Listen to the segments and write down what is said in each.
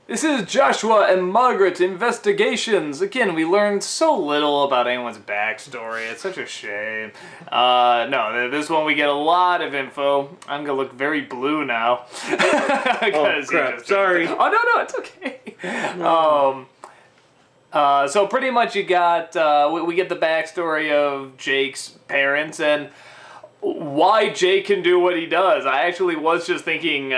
This is Joshua and Margaret Investigations. Again, we learned so little about anyone's backstory. It's such a shame. No, this one we get a lot of info. I'm gonna look very blue now. Oh, crap. Sorry. Oh, no, it's okay. No. So pretty much you got, we get the backstory of Jake's parents and why Jake can do what he does. I actually was just thinking,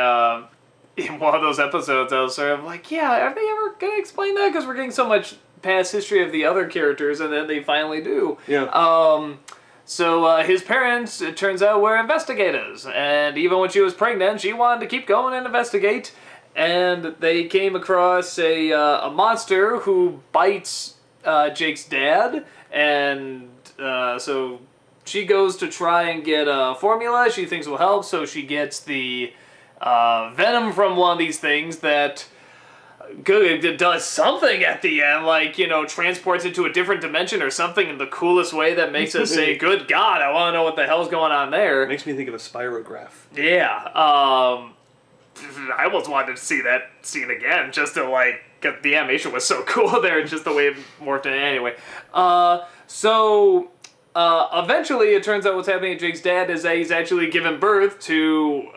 in one of those episodes, I was sort of like, yeah, are they ever going to explain that? Because we're getting so much past history of the other characters, and then they finally do. Yeah. So his parents, it turns out, were investigators. And even when she was pregnant, she wanted to keep going and investigate. And they came across a monster who bites Jake's dad. And so she goes to try and get a formula she thinks will help. So she gets the venom from one of these things that does something at the end, like, transports it to a different dimension or something in the coolest way that makes us say, good God, I want to know what the hell's going on there. Makes me think of a spirograph. Yeah, I almost wanted to see that scene again, just to, get the animation was so cool there, just the way it morphed in anyway. Eventually it turns out what's happening to Jake's dad is that he's actually given birth to,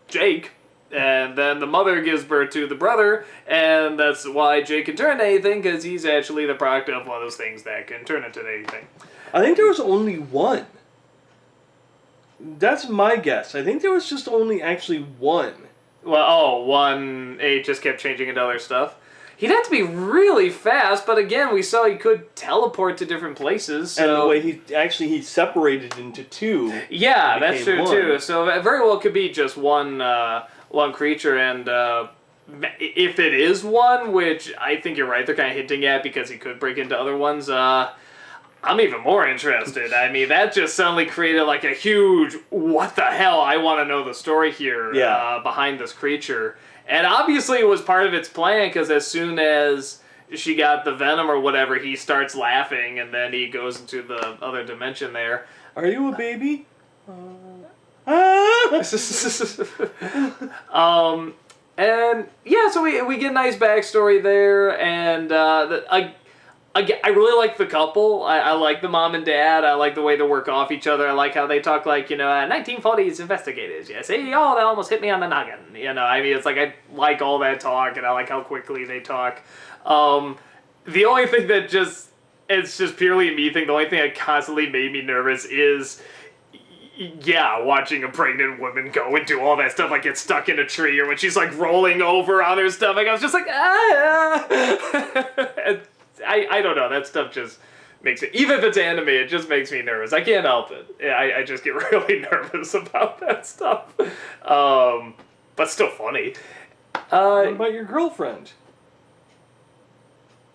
Jake, and then the mother gives birth to the brother, and that's why Jake can turn into anything, because he's actually the product of one of those things that can turn into anything. I think there was only one. That's my guess. I think there was just only actually one. Well, one, it just kept changing into other stuff. He'd have to be really fast, but again, we saw he could teleport to different places. So. And the way he separated into two. Yeah, that's true too. So it very well could be just one creature, and if it is one, which I think you're right, they're kind of hinting at because he could break into other ones. I'm even more interested. I mean, that just suddenly created like a huge, what the hell? I want to know the story here behind this creature. And obviously it was part of its plan, because as soon as she got the venom or whatever, he starts laughing, and then he goes into the other dimension there. Are you a baby? And yeah, so we get a nice backstory there, and I really like the couple. I like the mom and dad. I like the way they work off each other. I like how they talk like, 1940s investigators. Yeah, say, oh, that almost hit me on the noggin. I mean, it's like I like all that talk, and I like how quickly they talk. The only thing that it's just purely a me thing. The only thing that constantly made me nervous is, watching a pregnant woman go and do all that stuff, like get stuck in a tree, or when she's like rolling over on her stomach. I was just like, ah. I don't know, that stuff just makes it, even if it's anime, it just makes me nervous. I can't help it. I just get really nervous about that stuff. But still funny. What about your girlfriend?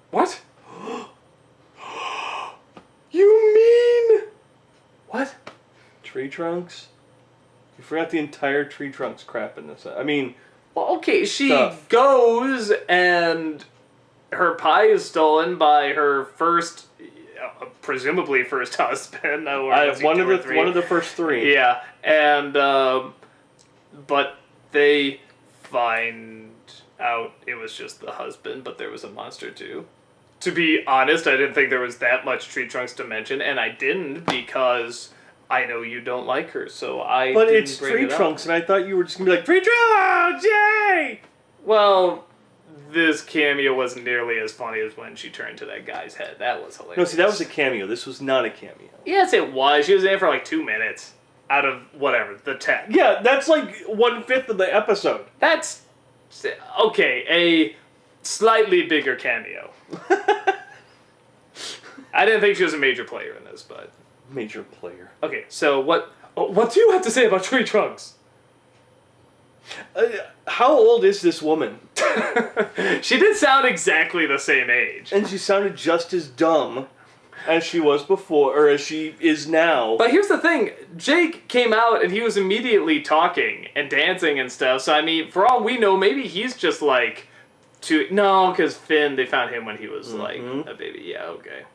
What? You mean? What? Tree trunks? You forgot the entire tree trunks crap in this. I mean... Well, okay, she goes and... her pie is stolen by her first, presumably first husband. One of the first three. Yeah, and but they find out it was just the husband, but there was a monster too. To be honest, I didn't think there was that much tree trunks to mention, and I didn't because I know you don't like her, so I. But it's tree trunks, and I thought you were just gonna be like, tree trunks, yay! Well. This cameo wasn't nearly as funny as when she turned to that guy's head. That was hilarious. No, see, that was a cameo. This was not a cameo. Yes, it was. She was in for like 2 minutes out of whatever, the 10. Yeah, that's like 1/5 of the episode. That's, okay, a slightly bigger cameo. I didn't think she was a major player in this, but... Major player. Okay, so what do you have to say about tree trunks? How old is this woman? She did sound exactly the same age. And she sounded just as dumb as she was before, or as she is now. But here's the thing. Jake came out and he was immediately talking and dancing and stuff. So, I mean, for all we know, maybe he's just like... No, because Finn, they found him when he was like a baby. Yeah, okay.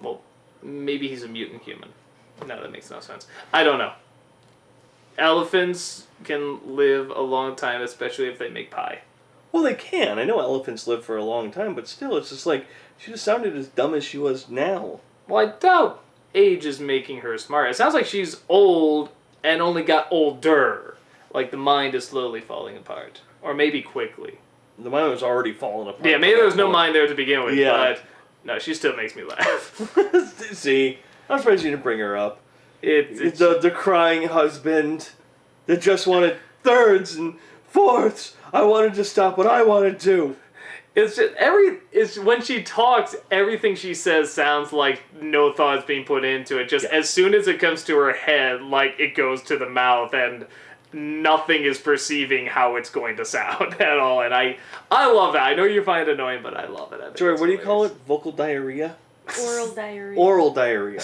Well, maybe he's a mutant human. No, that makes no sense. I don't know. Elephants can live a long time, especially if they make pie. Well, they can. I know elephants live for a long time, but still, it's just like, she just sounded as dumb as she was now. Well, I doubt age is making her smart. It sounds like she's old and only got older. Like the mind is slowly falling apart. Or maybe quickly. The mind was already falling apart. Yeah, maybe there was no mind there to begin with, Yeah. but no, she still makes me laugh. See, I'm surprised you didn't bring her up. It's The crying husband that just wanted thirds and fourths. I wanted to stop what I wanted to. It's just when she talks, everything she says sounds like no thought's being put into it. Just as soon as it comes to her head, like it goes to the mouth, and nothing is perceiving how it's going to sound at all. And I love that. I know you find it annoying, but I love it. I think Joy, it's what do you call hilarious. it? Vocal diarrhea? Oral diarrhea. Oral diarrhea.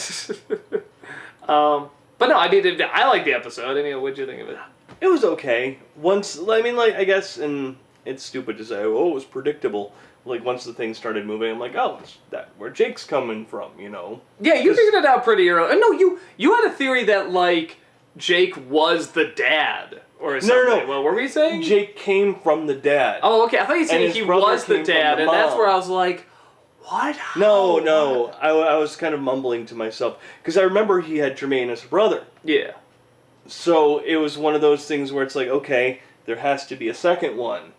But no, I mean, I like the episode. I mean, what'd you think of it? It was okay. I guess, and it's stupid to say, oh, it was predictable. Like, once the thing started moving, I'm like, oh, it's that where Jake's coming from, you know? Yeah, you figured it out pretty early. No, you had a theory that, like, Jake was the dad or something. No. Well, what were we saying? Jake came from the dad. Oh, okay. I thought you said And he his brother was the came from dad, the and that's mom. where I was like, what? No. I was kind of mumbling to myself. Because I remember he had Jermaine as a brother. Yeah. So it was one of those things where it's like, okay, there has to be a second one.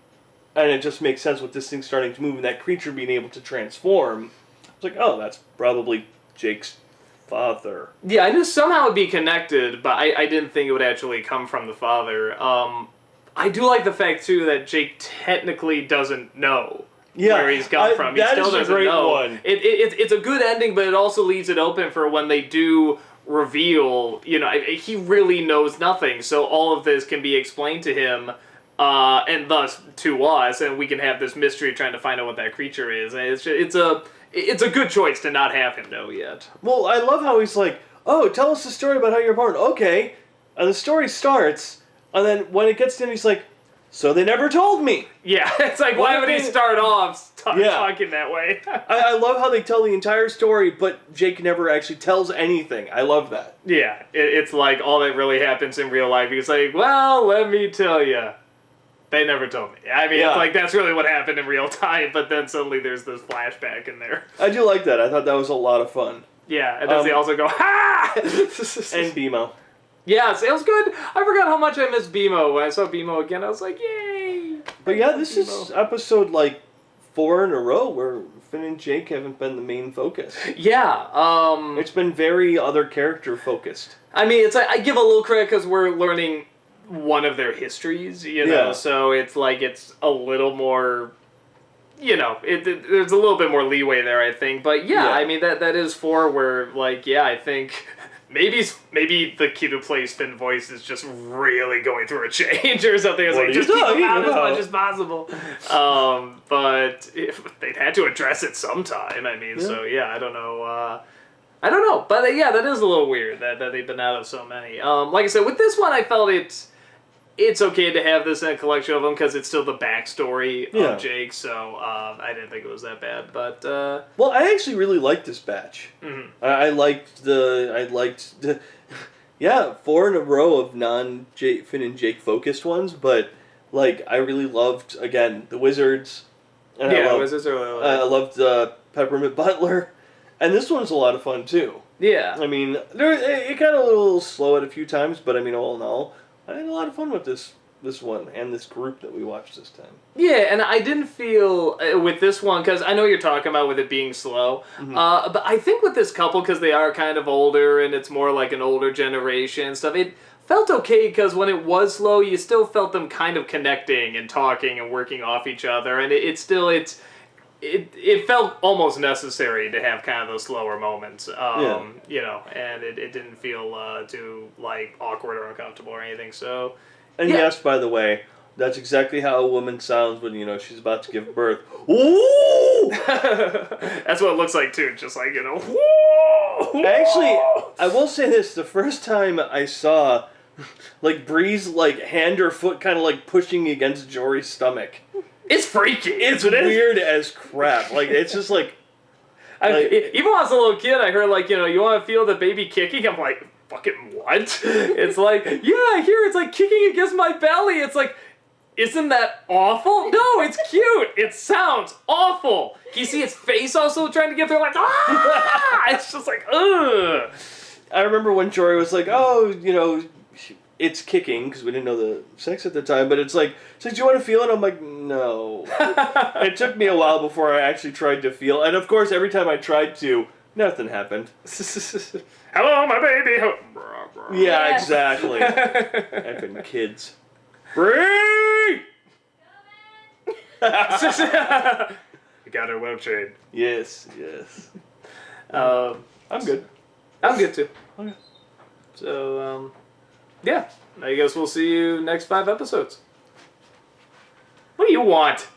And it just makes sense with this thing starting to move and that creature being able to transform. It's like, oh, that's probably Jake's father. Yeah, I knew somehow it'd be connected, but I didn't think it would actually come from the father. I do like the fact, too, that Jake technically doesn't know where he's come from. He still doesn't know. One. It's a good ending, but it also leaves it open for when they do reveal, you know, he really knows nothing, so all of this can be explained to him, and thus to us, and we can have this mystery trying to find out what that creature is. And it's a good choice to not have him know yet. Well, I love how he's like, oh, tell us the story about how you're born. Okay. And the story starts, and then when it gets to him, he's like, so they never told me. Yeah, it's like, why would he start off talking that way? I love how they tell the entire story, but Jake never actually tells anything. I love that. Yeah, it's like all that really happens in real life. He's like, well, let me tell you. They never told me. I mean, it's like, that's really what happened in real time, but then suddenly there's this flashback in there. I do like that. I thought that was a lot of fun. Yeah, and then they also go, ha! And BMO. Yes, it was good. I forgot how much I missed BMO. When I saw BMO again, I was like, yay! But yeah, this is episode, 4 in a row where Finn and Jake haven't been the main focus. Yeah, It's been very other character focused. I mean, it's like, I give a little credit because we're learning one of their histories, you know, so it's like, it's a little more, you know, there's a little bit more leeway there, I think, but yeah. I mean, that is 4 where, I think maybe the kid who plays Finn voice is just really going through a change or something. It's like, just keep him out as much as possible. But they'd had to address it sometime, I mean, so yeah, I don't know, but that is a little weird that they've been out of so many. Like I said, with this one, I felt it's okay to have this in a collection of them because it's still the backstory of Jake, so I didn't think it was that bad. But well, I actually really liked this batch. Mm-hmm. I liked the 4 in a row of Finn and Jake focused ones, but I really loved again the Wizards. And Wizards are really I loved Peppermint Butler, and this one's a lot of fun too. Yeah, I mean, it got a little slow at a few times, but I mean, all in all, I had a lot of fun with this one and this group that we watched this time. Yeah, and I didn't feel with this one, because I know you're talking about with it being slow, but I think with this couple, because they are kind of older and it's more like an older generation and stuff, it felt okay because when it was slow, you still felt them kind of connecting and talking and working off each other, and it felt almost necessary to have kind of those slower moments, you know, and it didn't feel too awkward or uncomfortable or anything. So, and yes, by the way, that's exactly how a woman sounds when she's about to give birth. Ooh! That's what it looks like too. Just whoa! Actually, I will say this: the first time I saw Bree's hand or foot kind of pushing against Jory's stomach. It's freaky. It's weird as crap. It's just even when I was a little kid, I heard you want to feel the baby kicking. I'm like, fucking what? It's I hear it's kicking against my belly. It's isn't that awful? No, it's cute. It sounds awful. Can you see its face also trying to get through? Like, ah! It's just like, ugh. I remember when Jory was like, oh, you know, it's kicking, because we didn't know the sex at the time, but it's like, do you want to feel it? I'm like, no. It took me a while before I actually tried to feel, and of course, every time I tried to, nothing happened. Hello, my baby. Yeah, exactly. Effing kids. Bree! We got her well trained. Yes. I'm good. I'm good too. Okay. So, yeah. I guess we'll see you next 5 episodes. What do you want?